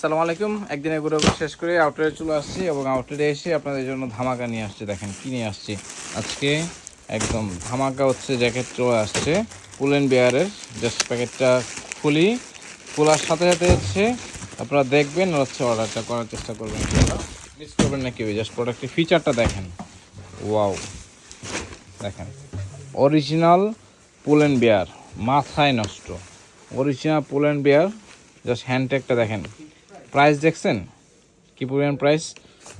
আসসালামু আলাইকুম। একদিনে ঘুরে শেষ করে আউটলেটে চলে আসছি এবং আউটলেটে এসে আপনাদের জন্য ধামাকা নিয়ে আসছি। দেখেন কি নিয়ে আসছি আজকে, একদম ধামাকা হচ্ছে জ্যাকেট চলে আসছে পুল অ্যান্ড বেয়ারের। জাস্ট প্যাকেটটা খুলি, খোলার সাথে সাথে হচ্ছে আপনারা দেখবেন আর হচ্ছে অর্ডারটা করার চেষ্টা করবেন, মিস করবেন না কেউ। জাস্ট প্রোডাক্টের ফিচারটা দেখেন, ওয়াও দেখেন, অরিজিনাল পুল অ্যান্ড বেয়ার, মাথায় নষ্ট original Pull and Bear. Just হ্যান্ডট্যাগটা দেখেন, প্রাইস দেখছেন কি পরিমাণ প্রাইস।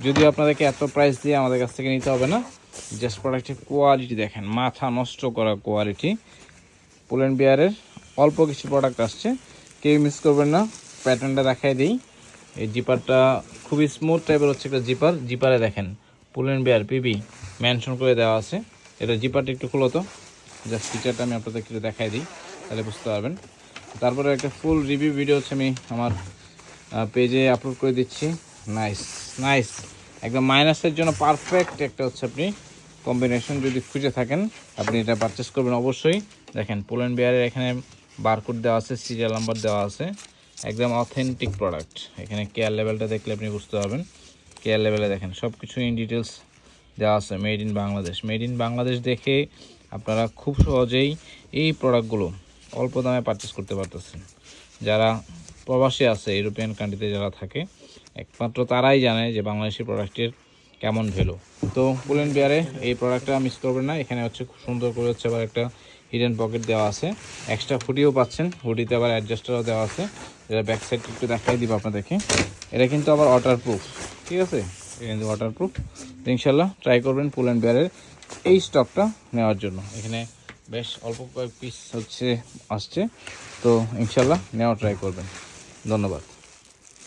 যদিও আপনাদেরকে এত প্রাইস দিয়ে আমাদের কাছ থেকে নিতে হবে না, জাস্ট প্রোডাক্টের কোয়ালিটি দেখেন, মাথা নষ্ট করা কোয়ালিটি। পুল অ্যান্ড বেয়ারের অল্প কিছু প্রোডাক্ট আসছে, কেউ মিস করবেন না। প্যাটার্নটা দেখাই দিই, এই জিপারটা খুবই স্মুথ টাইপের হচ্ছে একটা জিপার। জিপারে দেখেন পুল অ্যান্ড বেয়ার পিবি মেনশন করে দেওয়া আছে। এটা জিপারটা একটু খুলো তো, জাস্ট ফিচারটা আমি আপনাদের একটু দেখাই দিই, তাহলে বুঝতে পারবেন। তারপরে একটা ফুল রিভিউ ভিডিও হচ্ছে আমি আমার পেজে আপলোড করে দিচ্ছি। নাইস নাইস, একদম মাইনাসের জন্য পারফেক্ট একটা হচ্ছে আপনি কম্বিনেশন যদি খুঁজে থাকেন আপনি এটা পারচেস করবেন অবশ্যই। দেখেন পুল অ্যান্ড বেয়ারের এখানে বারকোড দেওয়া আছে, সিরিয়াল নাম্বার দেওয়া আছে, একদম অথেন্টিক প্রোডাক্ট। এখানে কেয়ার লেভেলটা দেখলে আপনি বুঝতে পারবেন। কেয়ার লেভেলে দেখেন সব কিছু ইন ডিটেলস দেওয়া আছে, made in Bangladesh. Made in Bangladesh দেখে আপনারা খুব সহজেই এই প্রোডাক্টগুলো অল্প দামে পারচেস করতে পারতেছেন। যারা প্রবাসী আছে, ইউরোপিয়ান কান্ট্রিতে যারা থাকে, একমাত্র তারাই জানে যে বাংলাদেশি প্রোডাক্টের কেমন ভ্যালু। তো পুল অ্যান্ড বেয়ারে এই প্রোডাক্টটা মিস করবেন না। এখানে হচ্ছে খুব সুন্দর করে হচ্ছে আবার একটা হিডেন পকেট দেওয়া আছে, এক্সট্রা হুডিও পাচ্ছেন, হুডিতে আবার অ্যাডজাস্টারও দেওয়া আছে। এটা ব্যাক সাইড একটু দেখাই দিব আপনাদেরকে। এটা কিন্তু আবার ওয়াটারপ্রুফ, ঠিক আছে, এটা কিন্তু ওয়াটারপ্রুফ। ইনশাল্লাহ ট্রাই করবেন পুল অ্যান্ড বেয়ারের এই স্টকটা নেওয়ার জন্য। এখানে বেশ অল্প কয়েক পিস হচ্ছে আসছে, তো ইনশাল্লাহ নেওয়া ট্রাই করবেন। ধন্যবাদ।